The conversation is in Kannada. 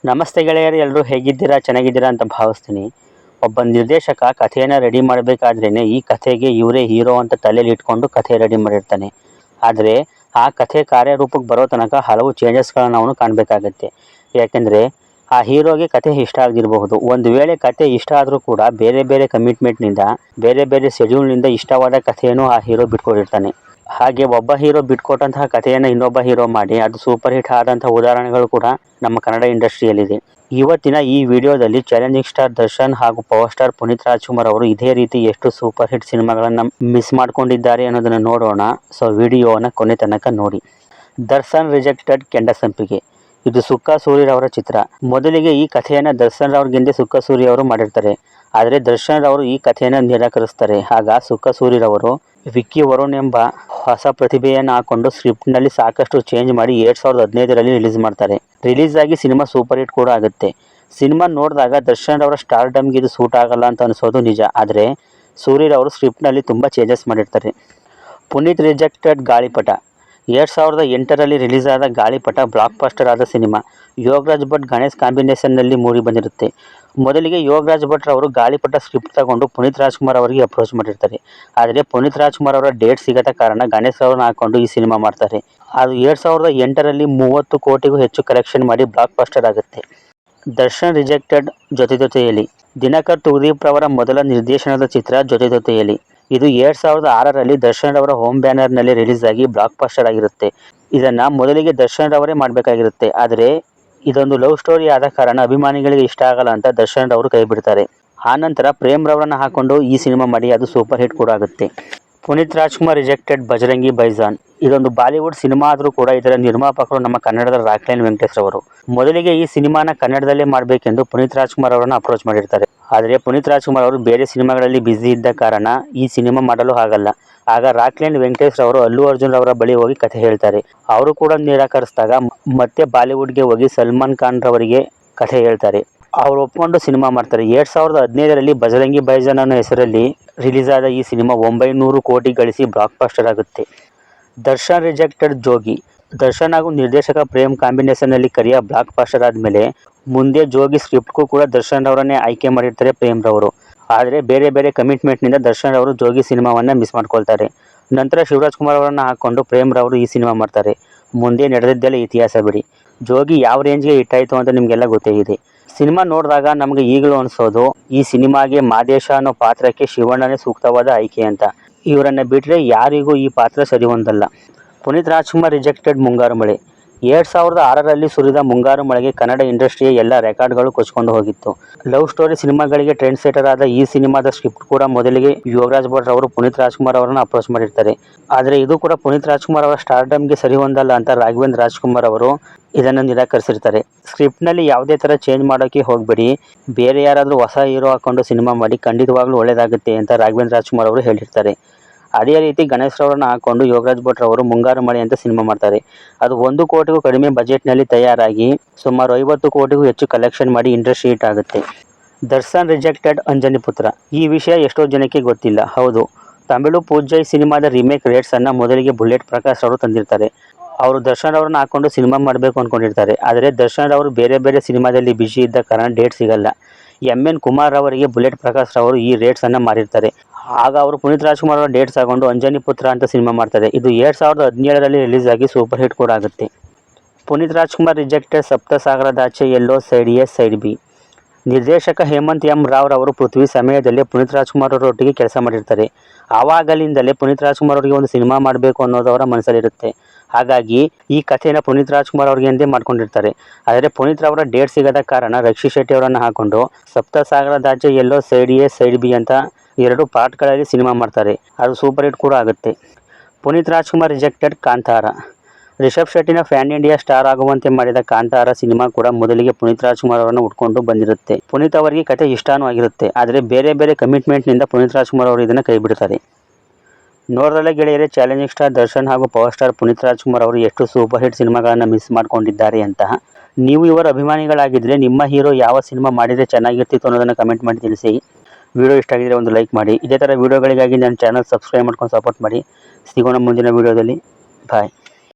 ನಮಸ್ತೆ ಗೆಳೆಯರು, ಎಲ್ಲರೂ ಹೇಗಿದ್ದೀರಾ? ಚೆನ್ನಾಗಿದ್ದೀರಾ ಅಂತ ಭಾವಿಸ್ತೀನಿ. ಒಬ್ಬ ನಿರ್ದೇಶಕ ಕಥೆಯನ್ನು ರೆಡಿ ಮಾಡಬೇಕಾದ್ರೇ ಈ ಕಥೆಗೆ ಇವರೇ ಹೀರೋ ಅಂತ ತಲೆಯಲ್ಲಿ ಇಟ್ಕೊಂಡು ಕಥೆ ರೆಡಿ ಮಾಡಿರ್ತಾನೆ. ಆದರೆ ಆ ಕಥೆ ಕಾರ್ಯರೂಪಕ್ಕೆ ಬರೋ ತನಕ ಹಲವು ಚೇಂಜಸ್ಗಳನ್ನು ಅವನು ಕಾಣಬೇಕಾಗತ್ತೆ. ಯಾಕೆಂದರೆ ಆ ಹೀರೋಗೆ ಕಥೆ ಇಷ್ಟ ಆಗದಿರಬಹುದು. ಒಂದು ವೇಳೆ ಕಥೆ ಇಷ್ಟ ಆದರೂ ಕೂಡ ಬೇರೆ ಬೇರೆ ಕಮಿಟ್ಮೆಂಟ್ನಿಂದ, ಬೇರೆ ಬೇರೆ ಶೆಡ್ಯೂಲ್ನಿಂದ ಇಷ್ಟವಾದ ಕಥೆಯನ್ನು ಆ ಹೀರೋ ಬಿಟ್ಕೊಟ್ಟಿರ್ತಾನೆ. ಹಾಗೆ ಒಬ್ಬ ಹೀರೋ ಬಿಟ್ಕೊಟ್ಟಂತಹ ಕಥೆಯನ್ನು ಇನ್ನೊಬ್ಬ ಹೀರೋ ಮಾಡಿ ಅದು ಸೂಪರ್ ಹಿಟ್ ಆದಂತಹ ಉದಾಹರಣೆಗಳು ಕೂಡ ನಮ್ಮ ಕನ್ನಡ ಇಂಡಸ್ಟ್ರಿಯಲ್ಲಿದೆ. ಇವತ್ತಿನ ಈ ವಿಡಿಯೋದಲ್ಲಿ ಚಾಲೆಂಜಿಂಗ್ ಸ್ಟಾರ್ ದರ್ಶನ್ ಹಾಗೂ ಪವರ್ ಸ್ಟಾರ್ ಪುನೀತ್ ರಾಜ್ಕುಮಾರ್ ಅವರು ಇದೇ ರೀತಿ ಎಷ್ಟು ಸೂಪರ್ ಹಿಟ್ ಸಿನಿಮಾಗಳನ್ನು ಮಿಸ್ ಮಾಡ್ಕೊಂಡಿದ್ದಾರೆ ಅನ್ನೋದನ್ನು ನೋಡೋಣ. ಸೊ ವಿಡಿಯೋನ ಕೊನೆ ತನಕ ನೋಡಿ. ದರ್ಶನ್ ರಿಜೆಕ್ಟೆಡ್ ಕೆಂಡಸಂಪಿಗೆ. ಇದು ಸುಕ್ಕ ಸೂರಿರವರ ಚಿತ್ರ. ಮೊದಲಿಗೆ ಈ ಕಥೆಯನ್ನು ದರ್ಶನ್ ರವ್ರಿಗಿಂತ ಸುಕ್ಕ ಸೂರಿಯವರು ಮಾಡಿರ್ತಾರೆ. ಆದರೆ ದರ್ಶನ್ ರವರು ಈ ಕಥೆಯನ್ನು ನಿರಾಕರಿಸ್ತಾರೆ. ಆಗ ಸುಕ್ಕ ಸೂರಿರವರು ವಿಕ್ಕಿ ವರುಣ್ ಎಂಬ ಹೊಸ ಪ್ರತಿಭೆಯನ್ನು ಹಾಕೊಂಡು ಸ್ಕ್ರಿಪ್ಟ್ನಲ್ಲಿ ಸಾಕಷ್ಟು ಚೇಂಜ್ ಮಾಡಿ 2015ರಲ್ಲಿ ರಿಲೀಸ್ ಮಾಡ್ತಾರೆ. ರಿಲೀಸ್ ಆಗಿ ಸಿನಿಮಾ ಸೂಪರ್ ಹಿಟ್ ಕೂಡ ಆಗುತ್ತೆ. ಸಿನಿಮಾ ನೋಡಿದಾಗ ದರ್ಶನ್ ರವರ ಸ್ಟಾರ್ಡಮ್ಗೆ ಇದು ಸೂಟ್ ಆಗಲ್ಲ ಅಂತ ಅನಿಸೋದು ನಿಜ. ಆದರೆ ಸೂರಿರವರು ಸ್ಕ್ರಿಪ್ಟ್ನಲ್ಲಿ ತುಂಬ ಚೇಂಜಸ್ ಮಾಡಿರ್ತಾರೆ. ಪುನೀತ್ ರಿಜೆಕ್ಟೆಡ್ ಗಾಳಿಪಟ. 2008ರಲ್ಲಿ ರಿಲೀಸ್ ಆದ ಗಾಳಿಪಟ ಬ್ಲಾಕ್ ಬಸ್ಟರ್ ಆದ ಸಿನಿಮಾ. ಯೋಗರಾಜ್ ಭಟ್ ಗಣೇಶ್ ಕಾಂಬಿನೇಷನ್ನಲ್ಲಿ ಮೂಡಿ ಬಂದಿರುತ್ತೆ. ಮೊದಲಿಗೆ ಯೋಗರಾಜ್ ಭಟ್ ರವರು ಗಾಳಿಪಟ ಸ್ಕ್ರಿಪ್ಟ್ ತಗೊಂಡು ಪುನೀತ್ ರಾಜ್ಕುಮಾರ್ ಅವರಿಗೆ ಅಪ್ರೋಚ್ ಮಾಡಿರ್ತಾರೆ. ಆದರೆ ಪುನೀತ್ ರಾಜ್ಕುಮಾರ್ ಅವರ ಡೇಟ್ ಸಿಗದ ಕಾರಣ ಗಣೇಶ್ ಅವರನ್ನ ಹಾಕೊಂಡು ಈ ಸಿನಿಮಾ ಮಾಡ್ತಾರೆ. ಅದು 2008ರಲ್ಲಿ 30 ಕೋಟಿಗೂ ಹೆಚ್ಚು ಕಲೆಕ್ಷನ್ ಮಾಡಿ ಬ್ಲಾಕ್ ಬಸ್ಟರ್ ಆಗುತ್ತೆ. ದರ್ಶನ್ ರಿಜೆಕ್ಟೆಡ್ ಜೊತೆಯಲ್ಲಿ. ದಿನಕರ್ ತುಗದೀಪ್ ರವರ ಮೊದಲ ನಿರ್ದೇಶನದ ಚಿತ್ರ ಜೊತೆಯಲ್ಲಿ. ಇದು 2006ರಲ್ಲಿ ದರ್ಶನ್ ರವರ ಹೋಮ್ ಬ್ಯಾನರ್ನಲ್ಲಿ ರಿಲೀಸ್ ಆಗಿ ಬ್ಲಾಕ್ ಬಸ್ಟರ್ ಆಗಿರುತ್ತೆ. ಇದನ್ನು ಮೊದಲಿಗೆ ದರ್ಶನ್ ರವರೇ ಮಾಡಬೇಕಾಗಿರುತ್ತೆ. ಆದರೆ ಇದೊಂದು ಲವ್ ಸ್ಟೋರಿ ಆದ ಕಾರಣ ಅಭಿಮಾನಿಗಳಿಗೆ ಇಷ್ಟ ಆಗಲ್ಲ ಅಂತ ದರ್ಶನ್ ರವರು ಕೈ ಬಿಡ್ತಾರೆ. ಆನಂತರ ಪ್ರೇಮ್ ರವರನ್ನ ಹಾಕೊಂಡು ಈ ಸಿನಿಮಾ ಮಾಡಿ ಅದು ಸೂಪರ್ ಹಿಟ್ ಕೂಡ ಆಗುತ್ತೆ. ಪುನೀತ್ ರಾಜ್ಕುಮಾರ್ ರಿಜೆಕ್ಟೆಡ್ ಬಜರಂಗಿ ಬೈಜಾನ್. ಇದೊಂದು ಬಾಲಿವುಡ್ ಸಿನಿಮಾ ಆದರೂ ಕೂಡ ಇದರ ನಿರ್ಮಾಪಕರು ನಮ್ಮ ಕನ್ನಡದ ರಾಕ್ಲೈನ್ ವೆಂಕಟೇಶ್ ರವರು. ಮೊದಲಿಗೆ ಈ ಸಿನಿಮಾನ ಕನ್ನಡದಲ್ಲೇ ಮಾಡಬೇಕೆಂದು ಪುನೀತ್ ರಾಜ್ಕುಮಾರ್ ಅವರನ್ನು ಅಪ್ರೋಚ್ ಮಾಡಿರ್ತಾರೆ. ಆದರೆ ಪುನೀತ್ ರಾಜ್ಕುಮಾರ್ ಅವರು ಬೇರೆ ಸಿನಿಮಾಗಳಲ್ಲಿ ಬ್ಯುಸಿ ಇದ್ದ ಕಾರಣ ಈ ಸಿನಿಮಾ ಮಾಡಲು ಆಗಲ್ಲ. ಆಗ ರಾಕ್ಲೈನ್ ವೆಂಕಟೇಶ್ ರವರು ಅಲ್ಲು ಅರ್ಜುನ್ ರವರ ಬಳಿ ಹೋಗಿ ಕಥೆ ಹೇಳ್ತಾರೆ. ಅವರು ಕೂಡ ನಿರಾಕರಿಸಿದಾಗ ಮತ್ತೆ ಬಾಲಿವುಡ್ಗೆ ಹೋಗಿ ಸಲ್ಮಾನ್ ಖಾನ್ ರವರಿಗೆ ಕಥೆ ಹೇಳ್ತಾರೆ. ಅವರು ಒಪ್ಪಿಕೊಂಡು ಸಿನಿಮಾ ಮಾಡ್ತಾರೆ. 2015ರಲ್ಲಿ ಬಜರಂಗಿ ಬೈಜಾನ್ ಅನ್ನೋ ಹೆಸರಲ್ಲಿ ರಿಲೀಸ್ ಆದ ಈ ಸಿನಿಮಾ 900 ಕೋಟಿ ಗಳಿಸಿ ಬ್ಲಾಕ್ ಬಸ್ಟರ್ ಆಗುತ್ತೆ. ದರ್ಶನ್ ರಿಜೆಕ್ಟೆಡ್ ಜೋಗಿ. ದರ್ಶನ್ ಹಾಗೂ ನಿರ್ದೇಶಕ ಪ್ರೇಮ್ ಕಾಂಬಿನೇಷನ್ನಲ್ಲಿ ಕರಿಯ ಬ್ಲಾಕ್ ಬಸ್ಟರ್ ಆದಮೇಲೆ ಮುಂದೆ ಜೋಗಿ ಸ್ಕ್ರಿಪ್ಟ್ಗೂ ಕೂಡ ದರ್ಶನ್ ರವರನ್ನೇ ಆಯ್ಕೆ ಮಾಡಿರ್ತಾರೆ ಪ್ರೇಮ್ ರವರು. ಆದರೆ ಬೇರೆ ಬೇರೆ ಕಮಿಟ್ಮೆಂಟ್ನಿಂದ ದರ್ಶನ್ ರವರು ಜೋಗಿ ಸಿನಿಮಾವನ್ನು ಮಿಸ್ ಮಾಡ್ಕೊಳ್ತಾರೆ. ನಂತರ ಶಿವರಾಜ್ ಕುಮಾರ್ ಅವರನ್ನು ಹಾಕ್ಕೊಂಡು ಪ್ರೇಮ್ ರವರು ಈ ಸಿನಿಮಾ ಮಾಡ್ತಾರೆ. ಮುಂದೆ ನಡೆದಿದ್ದೆಲ್ಲ ಇತಿಹಾಸ ಬಿಡಿ. ಜೋಗಿ ಯಾವ ರೇಂಜ್ಗೆ ಹಿಟ್ಟಾಯಿತು ಅಂತ ನಿಮಗೆಲ್ಲ ಗೊತ್ತೇ ಇದೆ. ಸಿನಿಮಾ ನೋಡಿದಾಗ ನಮಗೆ ಈಗಲೂ ಅನಿಸೋದು ಈ ಸಿನಿಮಾಗೆ ಮಾದೇಶ ಅನ್ನೋ ಪಾತ್ರಕ್ಕೆ ಶಿವಣ್ಣನೇ ಸೂಕ್ತವಾದ ಆಯ್ಕೆ ಅಂತ. ಇವರನ್ನು ಬಿಟ್ಟರೆ ಯಾರಿಗೂ ಈ ಪಾತ್ರ ಸರಿ ಹೊಂದಲ್ಲ. ಪುನೀತ್ ರಾಜ್ಕುಮಾರ್ ರಿಜೆಕ್ಟೆಡ್ ಮುಂಗಾರು ಮಳೆ. 2006ರಲ್ಲಿ ಸುರಿದ ಮುಂಗಾರು ಮಳೆಗೆ ಕನ್ನಡ ಇಂಡಸ್ಟ್ರಿಯ ಎಲ್ಲ ರೆಕಾರ್ಡ್ಗಳು ಕೊಚ್ಕೊಂಡು ಹೋಗಿತ್ತು. ಲವ್ ಸ್ಟೋರಿ ಸಿನಿಮಾಗಳಿಗೆ ಟ್ರೆಂಡ್ ಸೆಟರ್ ಆದ ಈ ಸಿನಿಮಾದ ಸ್ಕ್ರಿಪ್ಟ್ ಕೂಡ ಮೊದಲಿಗೆ ಯೋಗರಾಜ್ ಭಟ್ ಅವರು ಪುನೀತ್ ರಾಜ್ಕುಮಾರ್ ಅವರನ್ನು ಅಪ್ರೋಚ್ ಮಾಡಿರ್ತಾರೆ. ಆದರೆ ಇದು ಕೂಡ ಪುನೀತ್ ರಾಜ್ಕುಮಾರ್ ಅವರ ಸ್ಟಾರ್ಡಮ್ಗೆ ಸರಿ ಹೊಂದಲ್ಲ ಅಂತ ರಾಘವೇಂದ್ರ ರಾಜ್ಕುಮಾರ್ ಅವರು ಇದನ್ನು ನಿರಾಕರಿಸಿರ್ತಾರೆ. ಸ್ಕ್ರಿಪ್ಟ್ನಲ್ಲಿ ಯಾವುದೇ ಥರ ಚೇಂಜ್ ಮಾಡೋಕ್ಕೆ ಹೋಗಬೇಡಿ, ಬೇರೆ ಯಾರಾದರೂ ಹೊಸ ಹೀರೋ ಹಾಕ್ಕೊಂಡು ಸಿನಿಮಾ ಮಾಡಿ ಖಂಡಿತವಾಗ್ಲೂ ಒಳ್ಳೆಯದಾಗುತ್ತೆ ಅಂತ ರಾಘವೇಂದ್ರ ರಾಜ್ಕುಮಾರ್ ಅವರು ಹೇಳಿರ್ತಾರೆ. ಅದೇ ರೀತಿ ಗಣೇಶ್ ರವರನ್ನ ಹಾಕೊಂಡು ಯೋಗರಾಜ್ ಭಟ್ ರವರು ಮುಂಗಾರು ಮಳೆ ಅಂತ ಸಿನಿಮಾ ಮಾಡ್ತಾರೆ. ಅದು 1 ಕೋಟಿಗೂ ಕಡಿಮೆ ಬಜೆಟ್ನಲ್ಲಿ ತಯಾರಾಗಿ ಸುಮಾರು 50 ಕೋಟಿಗೂ ಹೆಚ್ಚು ಕಲೆಕ್ಷನ್ ಮಾಡಿ ಇಂಡಸ್ಟ್ರಿ ಹಿಟ್ ಆಗುತ್ತೆ. ದರ್ಶನ್ ರಿಜೆಕ್ಟೆಡ್ ಅಂಜನಿ ಪುತ್ರ. ಈ ವಿಷಯ ಎಷ್ಟೋ ಜನಕ್ಕೆ ಗೊತ್ತಿಲ್ಲ. ಹೌದು, ತಮಿಳು ಪೂಜೈ ಸಿನಿಮಾದ ರೀಮೇಕ್ ರೇಟ್ಸನ್ನು ಮೊದಲಿಗೆ ಬುಲೆಟ್ ಪ್ರಕಾಶ್ ಅವರು ತಂದಿರ್ತಾರೆ. ಅವರು ದರ್ಶನ್ ಅವರನ್ನ ಹಾಕೊಂಡು ಸಿನಿಮಾ ಮಾಡಬೇಕು ಅಂದ್ಕೊಂಡಿರ್ತಾರೆ. ಆದರೆ ದರ್ಶನ್ ಅವರು ಬೇರೆ ಬೇರೆ ಸಿನಿಮಾದಲ್ಲಿ ಬ್ಯುಸಿ ಇದ್ದ ಕಾರಣ ಡೇಟ್ ಸಿಗಲ್ಲ. MN ಕುಮಾರ್ ಅವರಿಗೆ ಬುಲೆಟ್ ಪ್ರಕಾಶ್ ಅವರು ಈ ರೇಟ್ಸನ್ನು ಮಾರಿರ್ತಾರೆ. ಆಗ ಅವರು ಪುನೀತ್ ರಾಜ್ಕುಮಾರ್ ಅವರ ಡೇಟ್ಸ್ ತಗೊಂಡು ಅಂಜನಿ ಪುತ್ರ ಅಂತ ಸಿನಿಮಾ ಮಾಡ್ತಾರೆ. ಇದು 2017ರಲ್ಲಿ ರಿಲೀಸ್ ಆಗಿ ಸೂಪರ್ ಹಿಟ್ ಕೂಡ ಆಗುತ್ತೆ. Puneeth Rajkumar rejected Saptasagaradache Ello side A side B. ನಿರ್ದೇಶಕ ಹೇಮಂತ್ M. ರಾವ್ ರವರು ಪೃಥ್ವಿ ಸಮಯದಲ್ಲೇ ಪುನೀತ್ ರಾಜ್ಕುಮಾರ್ ಅವರೊಟ್ಟಿಗೆ ಕೆಲಸ ಮಾಡಿರ್ತಾರೆ. ಆವಾಗಲಿಂದಲೇ ಪುನೀತ್ ರಾಜ್ಕುಮಾರ್ ಅವರಿಗೆ ಒಂದು ಸಿನಿಮಾ ಮಾಡಬೇಕು ಅನ್ನೋದು ಅವರ ಮನಸ್ಸಲ್ಲಿರುತ್ತೆ. ಹಾಗಾಗಿ ಈ ಕಥೆಯನ್ನು ಪುನೀತ್ ರಾಜ್ಕುಮಾರ್ ಅವರಿಗೆ ಎಂದೇ ಮಾಡ್ಕೊಂಡಿರ್ತಾರೆ. ಆದರೆ ಪುನೀತ್ ರವರ ಡೇಟ್ ಸಿಗದ ಕಾರಣ ರಕ್ಷಿ ಶೆಟ್ಟಿ ಅವರನ್ನು ಹಾಕೊಂಡು ಸಪ್ತಸಾಗರದಾಚೆ Ello side A side B ಅಂತ 2 ಪಾರ್ಟ್ಗಳಲ್ಲಿ ಸಿನಿಮಾ ಮಾಡ್ತಾರೆ. ಅದು ಸೂಪರ್ ಹಿಟ್ ಕೂಡ ಆಗುತ್ತೆ. ಪುನೀತ್ ರಾಜ್ಕುಮಾರ್ ರಿಜೆಕ್ಟೆಡ್ ಕಾಂತಾರ. ರಿಷಬ್ ಶೆಟ್ಟಿನ ಫ್ಯಾನ್ ಇಂಡಿಯಾ ಸ್ಟಾರ್ ಆಗುವಂತೆ ಮಾಡಿದ ಕಾಂತಾರ ಸಿನಿಮಾ ಕೂಡ ಮೊದಲಿಗೆ ಪುನೀತ್ ರಾಜ್ಕುಮಾರ್ ಅವರನ್ನು ಉಟ್ಕೊಂಡು ಬಂದಿರುತ್ತೆ. ಪುನೀತ್ ಅವರಿಗೆ ಕಥೆ ಇಷ್ಟನೂ ಆಗಿರುತ್ತೆ. ಆದರೆ ಬೇರೆ ಬೇರೆ ಕಮಿಟ್ಮೆಂಟ್ನಿಂದ ಪುನೀತ್ ರಾಜ್ಕುಮಾರ್ ಅವರು ಇದನ್ನು ಕೈ ಬಿಡ್ತಾರೆ. ನೋಡೋದಲ್ಲ ಗೆಳೆಯರೆ, ಚಾಲೆಂಜಿಂಗ್ ಸ್ಟಾರ್ ದರ್ಶನ್ ಹಾಗೂ ಪವರ್ ಸ್ಟಾರ್ ಪುನೀತ್ ರಾಜ್ಕುಮಾರ್ ಅವರು ಎಷ್ಟು ಸೂಪರ್ ಹಿಟ್ ಸಿನಿಮಾಗಳನ್ನು ಮಿಸ್ ಮಾಡ್ಕೊಂಡಿದ್ದಾರೆ ಅಂತ. ನೀವು ಇವರ ಅಭಿಮಾನಿಗಳಾಗಿದ್ದರೆ ನಿಮ್ಮ ಹೀರೋ ಯಾವ ಸಿನಿಮಾ ಮಾಡಿದರೆ ಚೆನ್ನಾಗಿರ್ತಿತ್ತು ಅನ್ನೋದನ್ನು ಕಮೆಂಟ್ ಮಾಡಿ ತಿಳಿಸಿ. ವಿಡಿಯೋ ಇಷ್ಟ ಆಗಿದ್ರೆ ಒಂದು ಲೈಕ್ ಮಾಡಿ. ಇದೇ ಥರ ವಿಡಿಯೋಗಳಿಗಾಗಿ ನನ್ನ ಚಾನಲ್ ಸಬ್ಸ್ಕ್ರೈಬ್ ಮಾಡ್ಕೊಂಡು ಸಪೋರ್ಟ್ ಮಾಡಿ. ಸಿಗೋಣ ಮುಂದಿನ ವಿಡಿಯೋದಲ್ಲಿ. ಬಾಯ್.